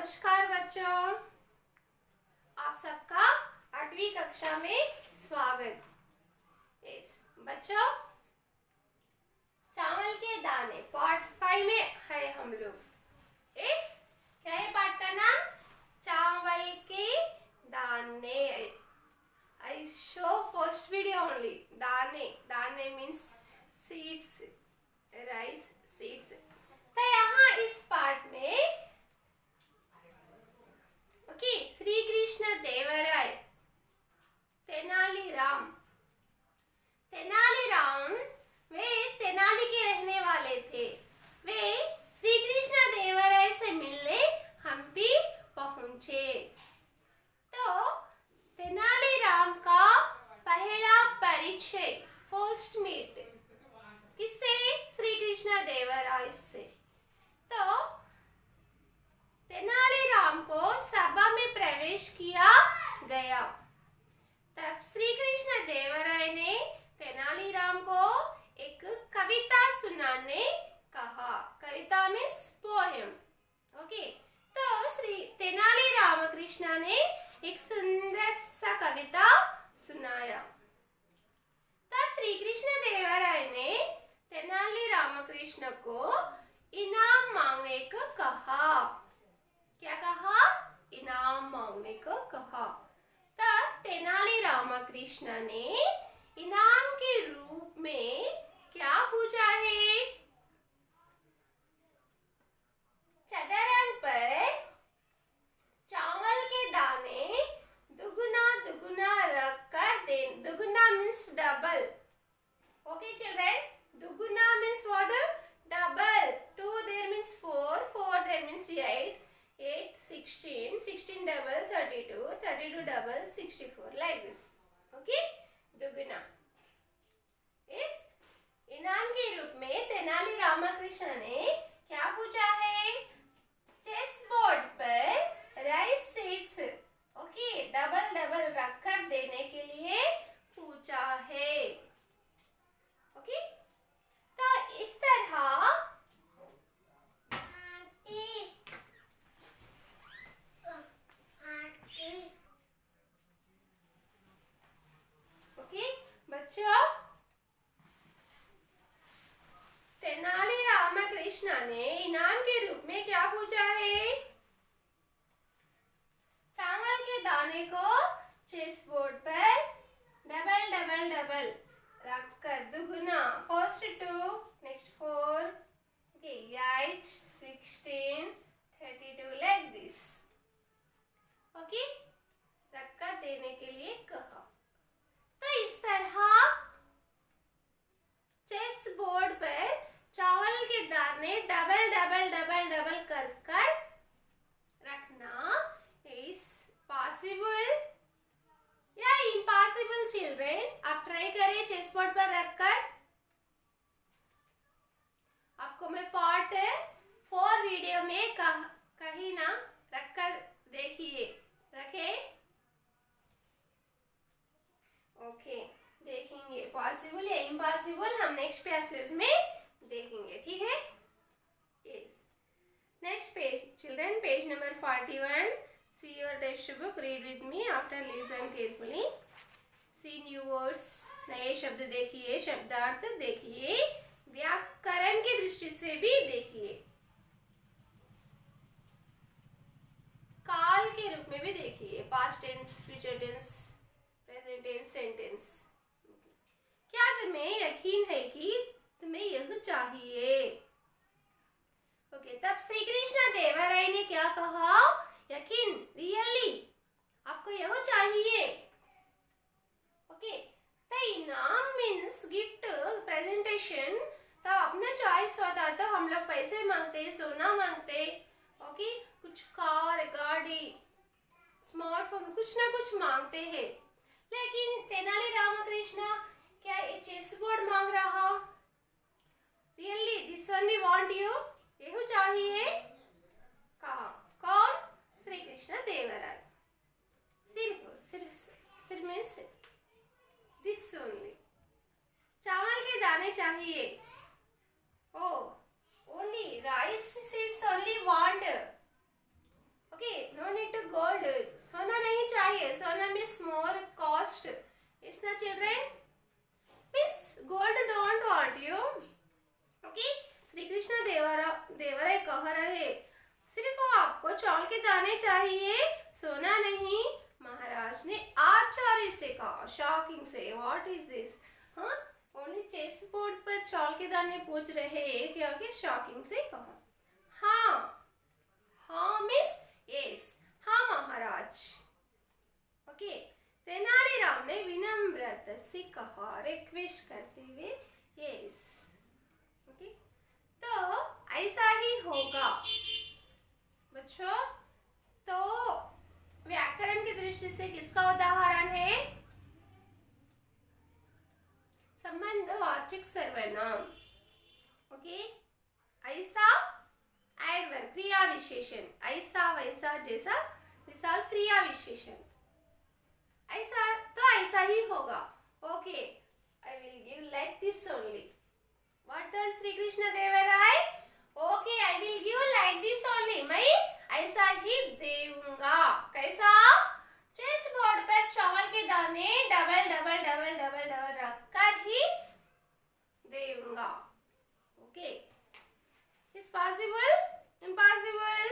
नमस्कार बच्चों, आप सबका 8वीं कक्षा में स्वागत। बच्चों, चावल के दाने पार्ट 5 में है हम लोग। क्या है पार्ट का नाम? चावल के दाने। I show first video only. दाने मीन्स सीड्स, राइस सीड्स। तो यहाँ इस पार्ट में श्री कृष्ण देवराय, तेनालीराम वे तेनाली के रहने वाले थे। वे श्री कृष्ण देवराय से मिलने हम्पी पहुंचे। तो तेनालीराम का पहला परिचय, फर्स्ट मीट, किससे? श्री कृष्ण देवराय से। तो तेनालीराम को सभा में प्रवेश किया गया। तब श्री कृष्ण देवराय ने तेनालीराम को एक कविता सुनाने कहा। कविता मीन्स पोएम। ओके, तो श्री तेनाली रामकृष्ण ने एक सुंदर सा कविता सुनाया। तब श्री कृष्ण देवराय ने तेनाली रामकृष्ण को इनाम मांगने को कहा। क्या कहा? इनाम मांगने को कहा। तब तेनाली रामकृष्ण ने इनाम के रूप में क्या पूछा है? चदरंग पर चावल के दाने दुगुना दुगुना रख कर दे। दुगुना मीन्स डबल। ओके चिल्ड्रन, दुगुना means what? Double. 2 there means 4, 4 there means 8, 8 16, 16 double 32, 32 double 64, like this. Okay, दुगुना। इस इनाम के रूप में तेनाली रामकृष्ण ने क्या पूछा है? चेस बोर्ड पर rice seeds, okay, double double रखकर देने के लिए पूछा है। ओके, तो इस तरह बच्चों, तेनाली रामकृष्ण ने इनाम के रूप में क्या पूछा है? चावल के दाने को चेस बोर्ड पर डबल डबल डबल रखकर दुगुना, first 2, next 4, okay, 8 16 32, like this. Okay, रखकर देने के लिए कहा। तो इस तरह चेस बोर्ड पर चावल के दाने डबल डबल डबल डबल कर कर रखना इज पॉसिबल या इम्पॉसिबल चिल्ड्रन? आप ट्राई करें चेस बोर्ड पर रखकर। आपको मैं पार्ट 4 वीडियो में कहीं ना रखकर देखिए। रखे? ओके, देखेंगे पॉसिबल या इम्पॉसिबल हम नेक्स्ट पैसेज में देखेंगे। ठीक है? Yes. Next page children, page number 41। See your text book, read with me after listen carefully. See new words, नए शब्द देखिए, शब्दार्थ देखिए, व्याकरण की दृष्टि से भी देखिए, काल के रूप में भी देखिए, past tense, future tense, present tense, sentence. क्या तुम्हें यकीन है कि तुम्हें यह चाहिए? ओके, तब श्री कृष्ण देवराय ने क्या कहा? यकीन, रियली आपको यह चाहिए। ओके, तो इनाम मीन्स गिफ्ट, प्रेजेंटेशन। तो अपना चॉइस होता तो हम लोग पैसे मांगते, सोना मांगते, ओके, कुछ कार, गाड़ी, स्मार्टफोन, कुछ ना कुछ मांगते हैं। लेकिन तेनाली रामकृष्ण क्या ये चेस बोर्ड मांग रहा? Really this only want you, यही चाहिए कहा। कौन? श्री कृष्ण देवराय। सिर्फ मीन्स दिस ओनली। चावल के दाने चाहिए। Oh, only rice seeds only want. Okay, gold. सोना नहीं चाहिए. सोना means more cost. Yes na children? Miss gold don't want you. Okay? Shri Krishna Devaraya कह रहे सिर्फ वो आपको चावल के दाने चाहिए, सोना नहीं. महाराज ने आचार्य से कहा शॉकिंग से. What is this? हाँ, ओनली चेस बोर्ड पर चावल के दाने पूछ रहे हैं क्या कि शॉकिंग से कहा. हाँ, हाँ मिस यस, हाँ महाराज. ओके, तेनालीराम ने विनम्रता से कहा, रिक्वेस्ट करते हुए. यस, ओके, तो ऐसा ही होगा बच्चों. तो व्याकरण की दृष्टि से किसका उदाहरण है? संबंधवाचक सर्वनाम. ओके, ऐसा एडवर्ब क्रिया विशेषण. ऐसा वैसा जैसा मिसाल क्रिया विशेषण. ऐसा तो ऐसा ही होगा. Okay, I will give like this only. What told Shri Krishna Devaraya? Okay, I will give like this only. मैं ऐसा ही दूंगा. कैसा? चेस बोर्ड पर चावल के दाने double double double double double रखकर ही दूंगा. Okay, is possible? इम्पॉसिबल?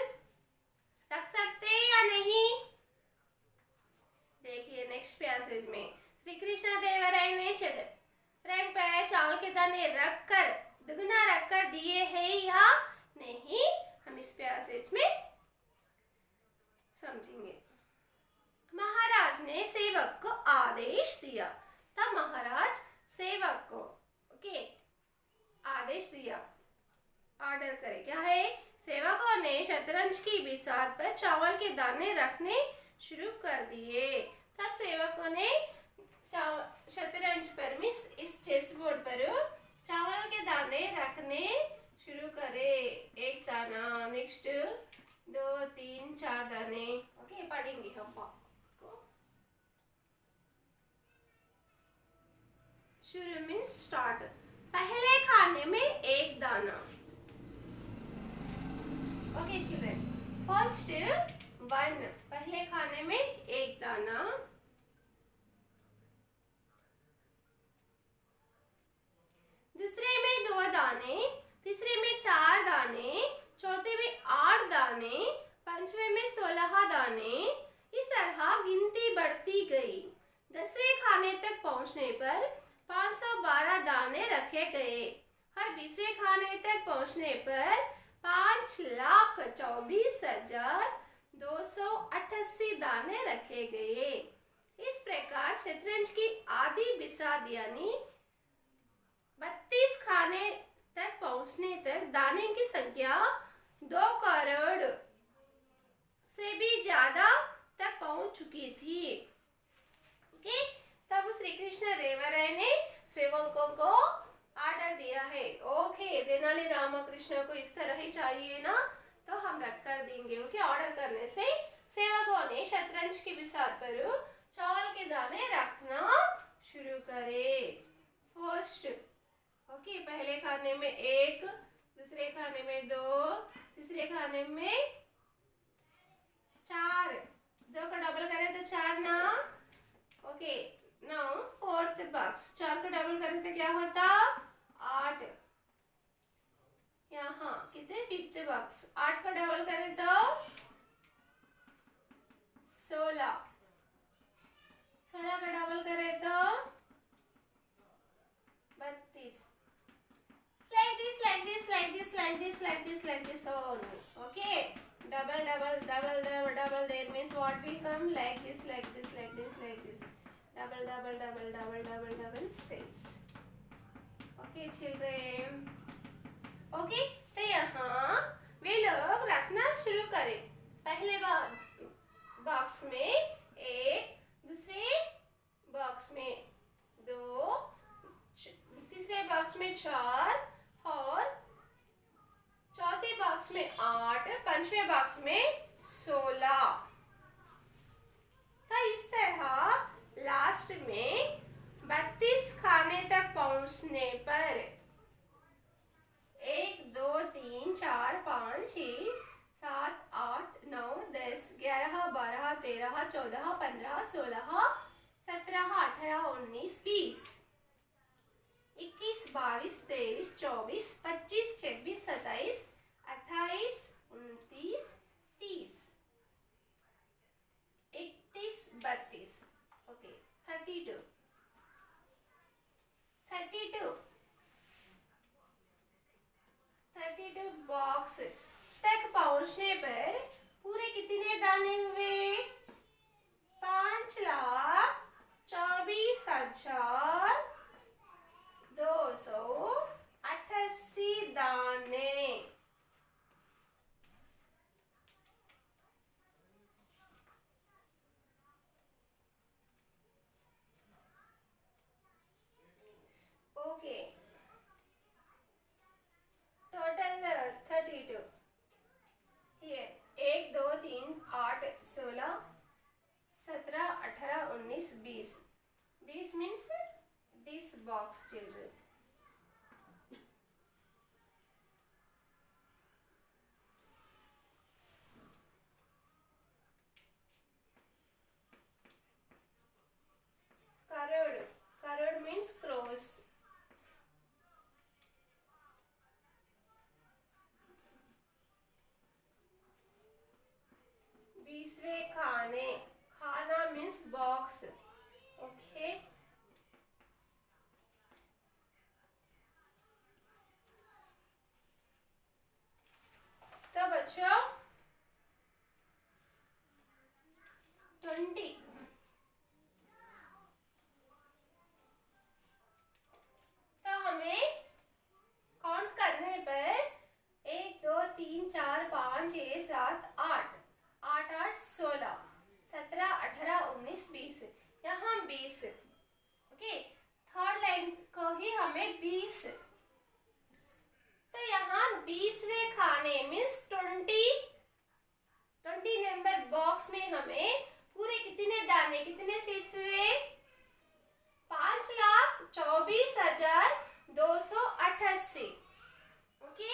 रख सकते या नहीं? देखिए नेक्स्ट पैसेज में श्री कृष्ण देवराय ने रैंक पर चावल के दाने रखकर दुगना रखकर दिए हैं या नहीं, हम इस पैसेज में समझेंगे. महाराज ने सेवक को आदेश दिया. तब महाराज सेवक को ओके आदेश दिया, ऑर्डर करे. क्या है? सेवकों ने शतरंज की बिसात पर चावल के दाने रखने शुरू कर दिए. तब सेवकों ने शतरंज पर मिस इस चेस बोर्ड पर चावल के दाने रखने शुरू करे. एक दाना, नेक्स्ट 2 3 4 दाने. ओके, पढ़ेंगे हम को. शुरू मीन्स स्टार्ट. पहले खाने में एक दाना. ओके चिल्ड्रन, फर्स्ट 1, पहले खाने में एक दाना. दूसरे में 2 दाने, तीसरे में 4 दाने, चौथे में 8 दाने, पांचवें में 16 दाने. इस तरह गिनती बढ़ती गई. 10वें खाने तक पहुंचने पर 512 दाने रखे गए. हर 20वें खाने तक पहुंचने पर 5,24,288 दाने रखे गए. इस प्रकार शतरंज की आधी बिसात यानी 32 खाने तक पहुंचने तक दाने की संख्या 2 करोड़ से भी ज्यादा तक पहुंच चुकी थी. ओके, तब श्री कृष्ण देवराय ने सेवकों को ऑर्डर दिया है. ओके, तेनाली रामकृष्ण को इस तरह ही चाहिए ना, तो हम रख कर देंगे. ओके, ऑर्डर करने से सेवकों ने शतरंज की बिसात पर चावल के दाने रखना शुरू करे. फर्स्ट ओके, पहले खाने में 1, दूसरे खाने में 2, तीसरे खाने में 4. 2 को डबल करें तो 4 ना. Okay, now fourth box. 4 को डबल करें तो क्या होता? 8. यहाँ कितने? Fifth box. 8 को डबल करें तो 16. 16 को डबल करें तो 32. Like this, like this, like this, like this, like this, like this only. Okay. Double, double, double, double, double. There means what will come? Like this, like this, like this, like this. Double, double, double, double, double, double, 6. Okay, children. Okay. तो यहाँ वे लोग रखना शुरू करें. पहले box में 1, दूसरे box में 2, तीसरे बॉक्स में 4 और चौथे बॉक्स में 8, पांचवें बॉक्स में 16. तो इस तरह लास्ट में 32 खाने तक पहुंचने पर 1 2 3 4 5 6 7 8 9 10 11 12 13, 14, 15, 16, 17, 18, 19, 20, 21, 22, 23, 24, 25, 26, 27, 28, 29, 30, 31, 32. ओके 32 बॉक्स तक पहुंचने पर पूरे कितने दाने हुए? 5,24,288 दाने। Okay total 32 here 1 2 3 8 16 17 18 19 20 20 means this box children. Crowd means crows. बीसवे खाने, खाना means box. Okay. तो बच्चों 20 तो हमें काउंट करने पर 1 2 3 4 5 6 7 8 8 8 16 17 18 19 20 यहाँ 20 ओके थर्ड लाइन को ही हमें 20 तो यहाँ 20वें खाने मीन्स 20 नंबर बॉक्स में हमें पूरे कितने दाने कितने सीड्स हुए? 5,24,288 okay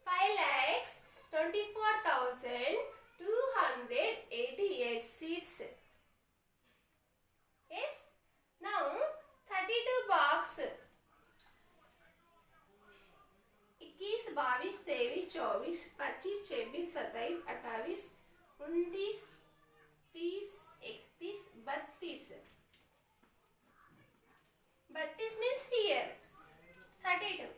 5,24,288 seeds. Yes. Now 32 box 21, 22, 23, 24, 25, 26, 27, 28, 29, 30, 31, 32. 32 means here 32.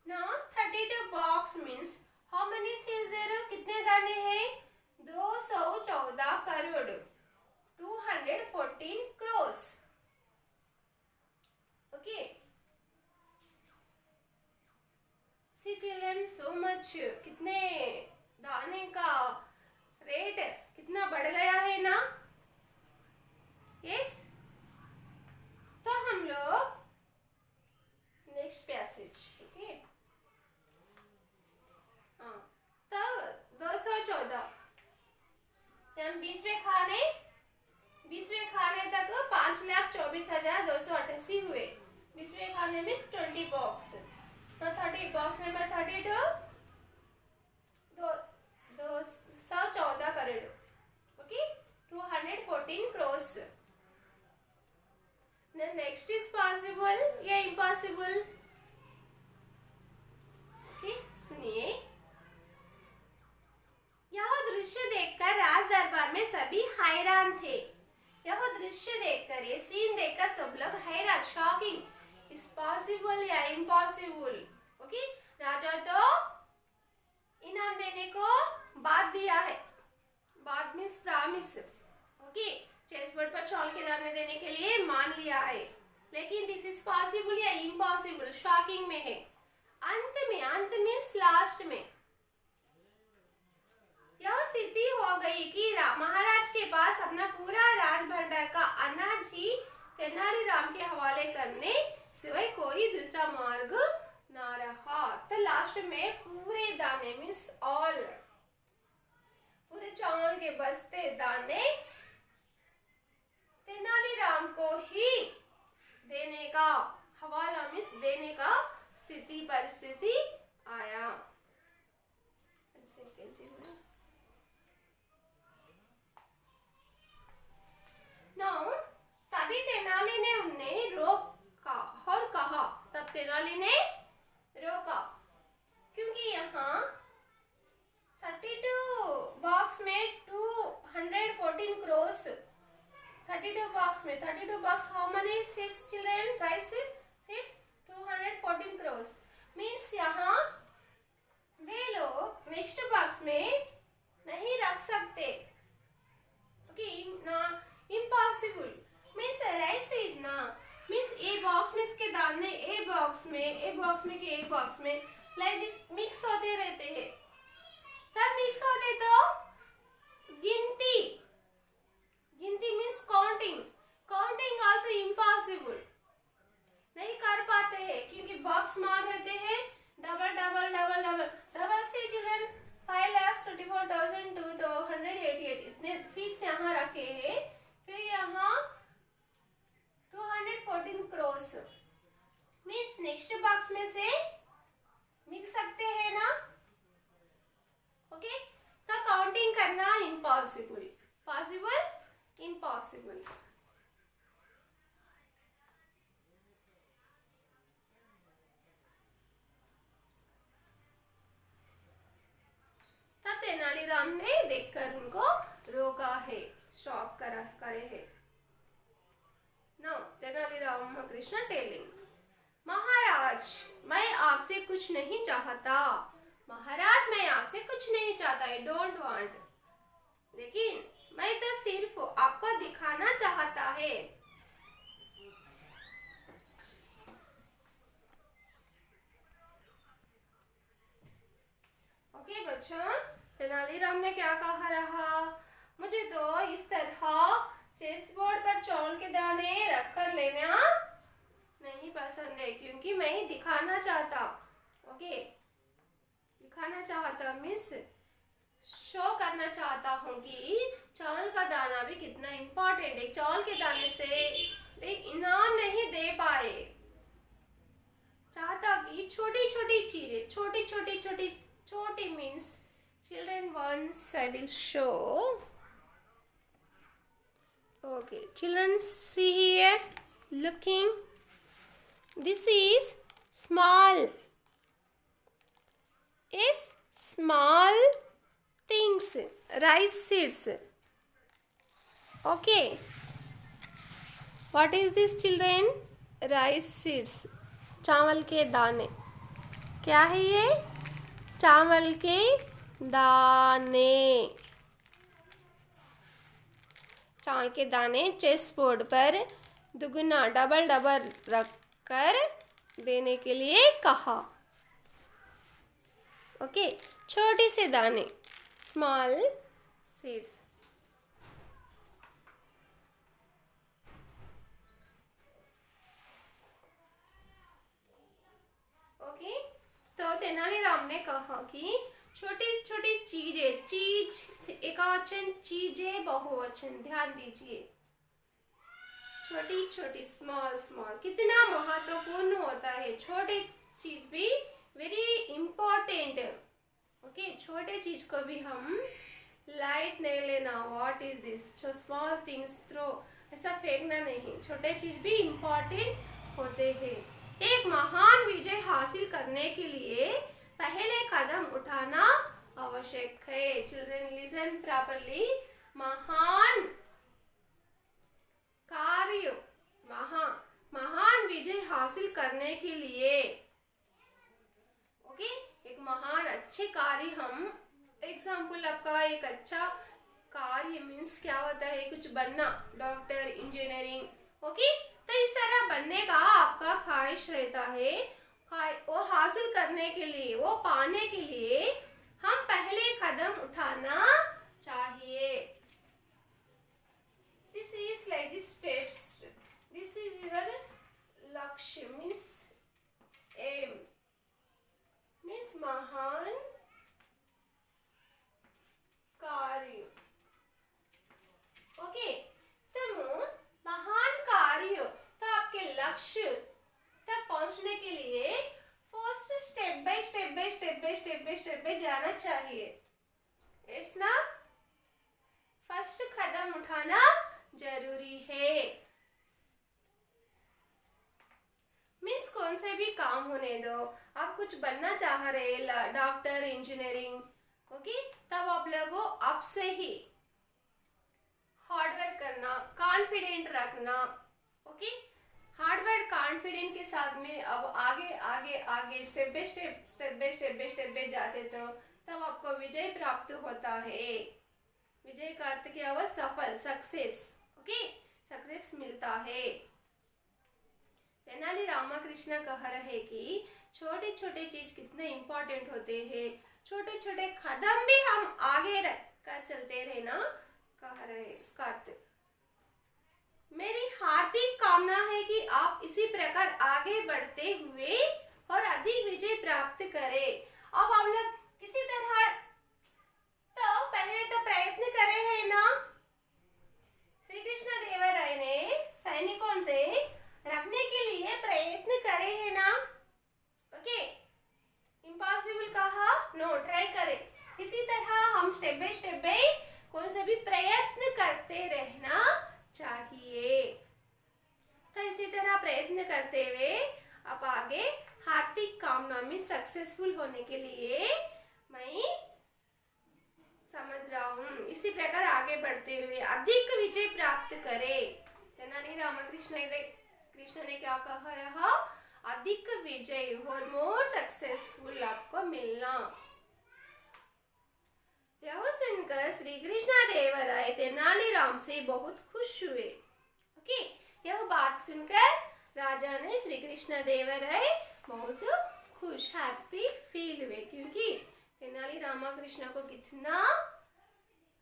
Now 32 box means how many seeds there? कितने दाने हैं? 214 crore 214 crores. Okay. See children, so much कितने दाने का रेट कितना बढ़ गया है ना? Yes. तो हम लोग नेक्स्ट पैसेज ओके हाँ तो 214 हम 20वें खाने तक 5,24,288 हुए 20वें खाने में 20 बॉक्स तो 30 box number 32 214 crore okay 214 crores. The next is possible या impossible? Okay, सुनिए यह दृश्य देखकर राज दरबार में सभी हैरान थे। यह दृश्य देखकर ये सीन देखकर सब लोग हैरान शॉकिंग इज पॉसिबल या इम्पॉसिबल ओके राजा तो इनाम देने को बात दिया है बात means promise okay chess board पर चौल के दाने देने के लिए मान लिया है लेकिन दिस इज पॉसिबल या इम्पॉसिबल शॉकिंग में है अंत मीन्स लास्ट में यह स्थिति हो गई कि महाराज के पास अपना पूरा राज भंडार का अनाज ही तेनालीराम के हवाले करने सिवाय कोई दूसरा मार्ग ना रहा तो लास्ट में पूरे दाने मीन्स ऑल पूरे चावल के बस्ते दाने तेनालीराम को ही देने का हवाला मीन्स देने का परिस्थिति आया। नो तभी तेनाली ने उन्हें रोका और कहा, तब तेनाली ने रोका क्योंकि यहाँ 32 बॉक्स में 214 crores 32 बॉक्स में 32 box how many seeds children rice seeds 214 crores means यहाँ वे लोग नेक्स्ट बॉक्स में नहीं रख सकते। Okay impossible means rice seeds ना मीन्स ए बॉक्स में इसके दाने ए बॉक्स में के ए बॉक्स में लाइक दिस मिक्स होते रहते हैं। तब मिक्स होते तो गिनती मीन्स काउंटिंग आल्सो इम्पॉसिबल नहीं कर पाते हैं क्योंकि बॉक्स स्मॉल रहते हैं। डबल से चिल्ड्रन 5,24,288 इतने सीट्स यहाँ रखे हैं। फिर यहाँ 214 crores मीन्स नेक्स्ट बॉक्स में से मिल सकते हैं ना। ओके तो काउंटिंग करना इम्पॉसिबल तब तेनालीराम ने देखकर उनको रोका है, स्टॉप करे है। नाउ तेनालीराम कृष्ण टेलिंग, महाराज मैं आपसे कुछ नहीं चाहता। महाराज मैं आपसे कुछ नहीं चाहता, आई डोंट वांट, लेकिन मैं तो सिर्फ आपको दिखाना चाहता है। ओके बच्चों, तेनालीराम ने क्या कहा रहा, मुझे तो इस तरह चेस बोर्ड पर चावल के दाने रखकर लेना नहीं पसंद है क्योंकि मैं दिखाना चाहता। ओके दिखाना चाहता मीन्स शो करना चाहता हूँ कि चावल का दाना भी कितना इम्पोर्टेंट है। चावल के दाने से वे इनाम नहीं दे पाए, चाहता कि छोटी छोटी चीजें छोटी means children once I will show. Okay children see here, looking, this is small things, rice seeds. Okay, what is this children? Rice seeds, चावल के दाने। क्या है ये? चावल के दाने। चावल के दाने चेस बोर्ड पर दुगुना डबल रखकर देने के लिए कहा। ओके छोटे से दाने, स्मॉल सीड्स। ओके तो तेनालीराम ने कहा कि छोटी छोटी चीजें, चीज एकवचन, चीजें बहुवचन, ध्यान दीजिए। छोटी छोटी स्मॉल कितना महत्वपूर्ण होता है। छोटी चीज भी वेरी इम्पोर्टेंट। ओके छोटे चीज को भी हम लाइट नहीं लेना। व्हाट इज दिस, जो स्मॉल थिंग्स थ्रो, ऐसा फेंकना नहीं। छोटे चीज भी इम्पोर्टेंट होते हैं। एक महान विजय हासिल करने के लिए पहले कदम उठाना आवश्यक है। Children listen properly. महान कार्य, महान विजय हासिल करने के लिए, ओके एक महान अच्छे कार्य, हम एग्जाम्पल आपका एक अच्छा कार्य मीन्स क्या होता है, कुछ बनना, डॉक्टर, इंजीनियरिंग। ओके तो इस तरह बनने का आपका ख्वाहिश रहता है। वो हासिल करने के लिए, वो पाने के लिए हम पहले कदम उठाना चाहिए। This is like this steps, this is your लक्ष्य मीन्स एम, मीन्स महान कार्य। ओके तो महान कार्य, तो आपके लक्ष्य तक पहुंचने के लिए फर्स्ट स्टेप बाय जाना चाहिए। इस ना फर्स्ट कदम उठाना जरूरी जरूरी है। मीन्स कौन से भी काम होने दो, आप कुछ बनना चाह रहे, डॉक्टर, इंजीनियरिंग, ओके, तब आप लोगों को अब से ही हार्डवर्क करना, कॉन्फिडेंट रखना, ओके। हार्डवर्क कॉन्फिडेंट के साथ में अब आगे आगे आगे स्टेप बाय स्टेप जाते तो तब आपको विजय प्राप्त होता है। विजय का अर्थ क्या हुआ? सफल, सक्सेस, ओके, सक्सेस मिलता है। तेनाली रामकृष्ण कह रहे कि छोटे छोटे चीज कितने इंपॉर्टेंट होते हैं, छोटे छोटे कदम भी हम आगे रख कर चलते रहे ना, कह रहे इसका अर्थ। मेरी हार्दिक कामना है कि आप इसी प्रकार आगे बढ़ते हुए और अधिक विजय प्राप्त करें। अब आप लोग किसी तरह तो पहले तो प्रयत्न करे हैं ना। श्री कृष्ण देवराय ने सैनिकों से रखने के लिए प्रयत्न करे हैं ना, ओके। इम्पॉसिबल कहा, नो, ट्राई करें। इसी तरह हम स्टेप बाय कौन से भी प्रयत्न करते रहना चाहिए। तो इसी तरह प्रयत्न करते हुए आप आगे हार्दिक कामना में सक्सेसफुल होने के लिए मैं समझ रहा हूँ। इसी प्रकार आगे बढ़ते हुए अधिक विजय प्राप्त करें। तेनाली रामकृष्ण ने क्या कहा रहा? अधिक विजय और मोर सक्सेसफुल आपको मिलना। यह सुनकर श्री कृष्ण देवराय तेनालीराम से बहुत खुश हुए, ओके। यह बात सुनकर राजा ने श्री कृष्ण देवराय बहुत खुश, हैप्पी फील हुए, क्योंकि तेनाली रामकृष्ण को कितना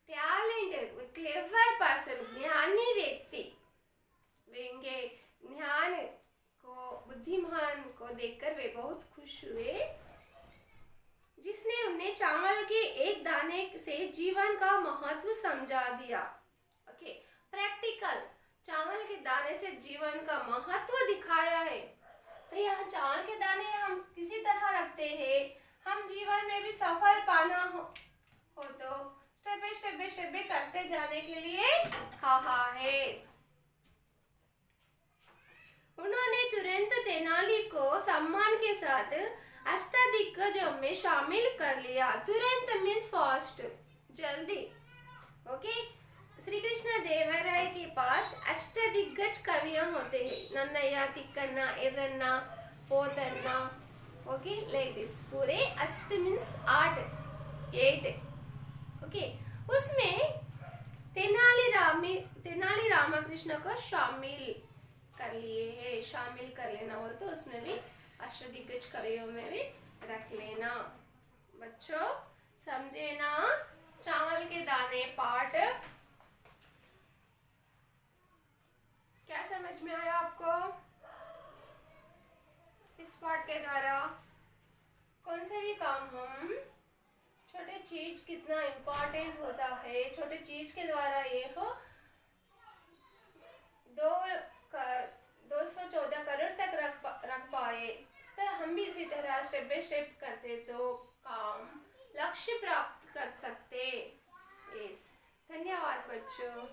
टैलेंटेड, क्लेवर पर्सन, ज्ञानी व्यक्ति, वे ज्ञान को, बुद्धिमान को देखकर वे बहुत खुश हुए, जिसने उन्हें चावल के एक दाने से जीवन का महत्व समझा दिया, ओके। प्रैक्टिकल, चावल के दाने से जीवन का महत्व दिखाया है। तो यहाँ चावल के दाने हम किसी तरह रखते हैं, हम जीवन में भी सफल पाना हो तो स्टेप बाय स्टेप करते जाने के लिए कहा है। उन्होंने तुरंत तेनाली को सम्मान के साथ अष्टदिग्गजों में शामिल कर लिया। तुरंत मीन्स फास्ट, जल्दी, ओके। श्री कृष्ण देवराय के पास अष्टदिग्गज कवियां होते हैं, नन्नయ్య, तिक्कण्ण, एर्रण्ण, पोतण्ण, ओके, लाइक दिस। पूरे अष्ट मीन्स 8, ओके। उसमें तेनाली रामकृष्ण को शामिल कर लिए है। शामिल कर लेना बोल तो उसमें भी अष्टदिग्गज कवियों में भी रख लेना। बच्चों समझे ना चावल के दाने पार्ट? क्या समझ में आया आपको? इस पार्ट के द्वारा कौन से भी काम हम, छोटे चीज कितना इम्पोर्टेंट होता है, छोटे चीज के द्वारा ये हो 214 करोड़ तक रख पाए। तो हम भी इसी तरह स्टेप बाय स्टेप करते तो काम, लक्ष्य प्राप्त कर सकते। यस, धन्यवाद बच्चों।